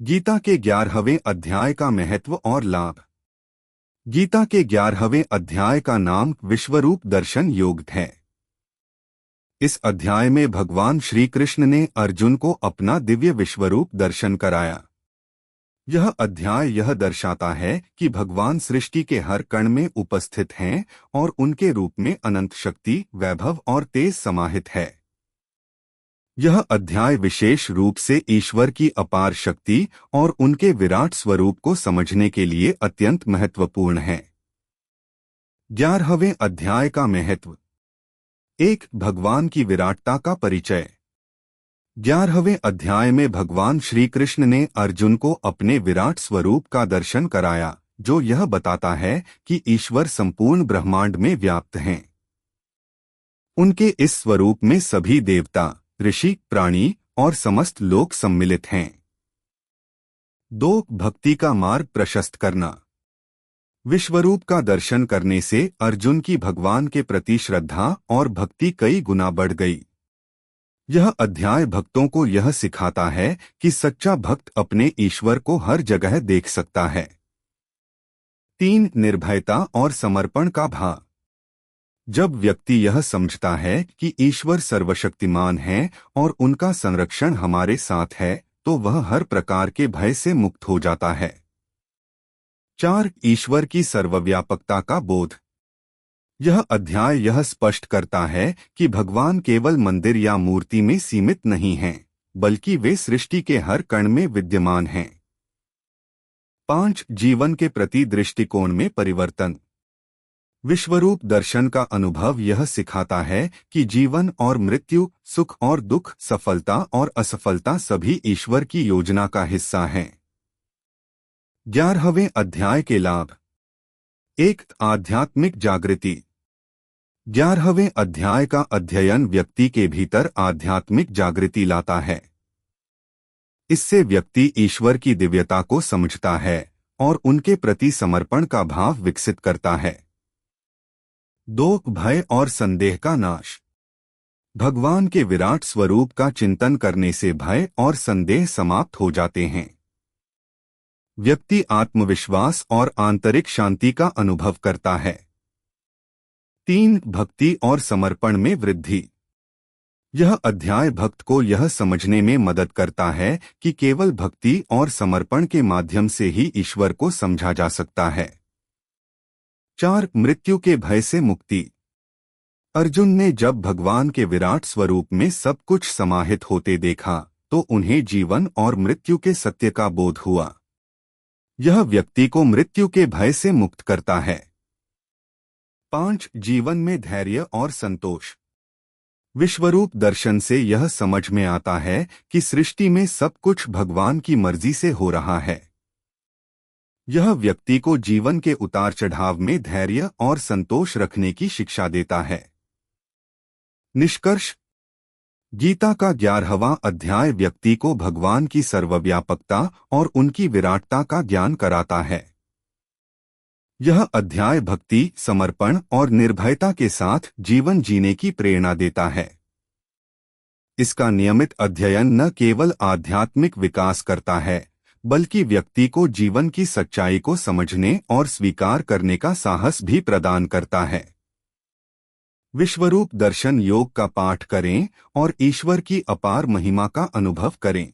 गीता के 11वें अध्याय का महत्व और लाभ। गीता के 11वें अध्याय का नाम विश्वरूप दर्शन योग है। इस अध्याय में भगवान श्री कृष्ण ने अर्जुन को अपना दिव्य विश्वरूप दर्शन कराया। यह अध्याय यह दर्शाता है कि भगवान सृष्टि के हर कण में उपस्थित हैं और उनके रूप में अनंत शक्ति, वैभव और तेज समाहित है। यह अध्याय विशेष रूप से ईश्वर की अपार शक्ति और उनके विराट स्वरूप को समझने के लिए अत्यंत महत्वपूर्ण है। 11वें अध्याय का महत्व। 1. भगवान की विराटता का परिचय। 11वें अध्याय में भगवान श्री कृष्ण ने अर्जुन को अपने विराट स्वरूप का दर्शन कराया, जो यह बताता है कि ईश्वर संपूर्ण ब्रह्मांड में व्याप्त हैं। उनके इस स्वरूप में सभी देवता, ऋषि, प्राणी और समस्त लोग सम्मिलित हैं। 2. भक्ति का मार्ग प्रशस्त करना। विश्वरूप का दर्शन करने से अर्जुन की भगवान के प्रति श्रद्धा और भक्ति कई गुना बढ़ गई। यह अध्याय भक्तों को यह सिखाता है कि सच्चा भक्त अपने ईश्वर को हर जगह देख सकता है। 3. निर्भयता और समर्पण का भाव। जब व्यक्ति यह समझता है कि ईश्वर सर्वशक्तिमान है और उनका संरक्षण हमारे साथ है, तो वह हर प्रकार के भय से मुक्त हो जाता है। 4. ईश्वर की सर्वव्यापकता का बोध। यह अध्याय यह स्पष्ट करता है कि भगवान केवल मंदिर या मूर्ति में सीमित नहीं हैं, बल्कि वे सृष्टि के हर कण में विद्यमान हैं। 5. जीवन के प्रति दृष्टिकोण में परिवर्तन। विश्वरूप दर्शन का अनुभव यह सिखाता है कि जीवन और मृत्यु, सुख और दुख, सफलता और असफलता सभी ईश्वर की योजना का हिस्सा हैं। 11वें अध्याय के लाभ। 1. आध्यात्मिक जागृति। 11वें अध्याय का अध्ययन व्यक्ति के भीतर आध्यात्मिक जागृति लाता है। इससे व्यक्ति ईश्वर की दिव्यता को समझता है और उनके प्रति समर्पण का भाव विकसित करता है। 2. भय और संदेह का नाश। भगवान के विराट स्वरूप का चिंतन करने से भय और संदेह समाप्त हो जाते हैं। व्यक्ति आत्मविश्वास और आंतरिक शांति का अनुभव करता है। 3. भक्ति और समर्पण में वृद्धि। यह अध्याय भक्त को यह समझने में मदद करता है कि केवल भक्ति और समर्पण के माध्यम से ही ईश्वर को समझा जा सकता है। 4. मृत्यु के भय से मुक्ति। अर्जुन ने जब भगवान के विराट स्वरूप में सब कुछ समाहित होते देखा, तो उन्हें जीवन और मृत्यु के सत्य का बोध हुआ। यह व्यक्ति को मृत्यु के भय से मुक्त करता है। 5. जीवन में धैर्य और संतोष। विश्वरूप दर्शन से यह समझ में आता है कि सृष्टि में सब कुछ भगवान की मर्जी से हो रहा है। यह व्यक्ति को जीवन के उतार चढ़ाव में धैर्य और संतोष रखने की शिक्षा देता है। निष्कर्ष। गीता का 11वां अध्याय व्यक्ति को भगवान की सर्वव्यापकता और उनकी विराटता का ज्ञान कराता है। यह अध्याय भक्ति, समर्पण और निर्भयता के साथ जीवन जीने की प्रेरणा देता है। इसका नियमित अध्ययन न केवल आध्यात्मिक विकास करता है, बल्कि व्यक्ति को जीवन की सच्चाई को समझने और स्वीकार करने का साहस भी प्रदान करता है। विश्वरूप दर्शन योग का पाठ करें और ईश्वर की अपार महिमा का अनुभव करें।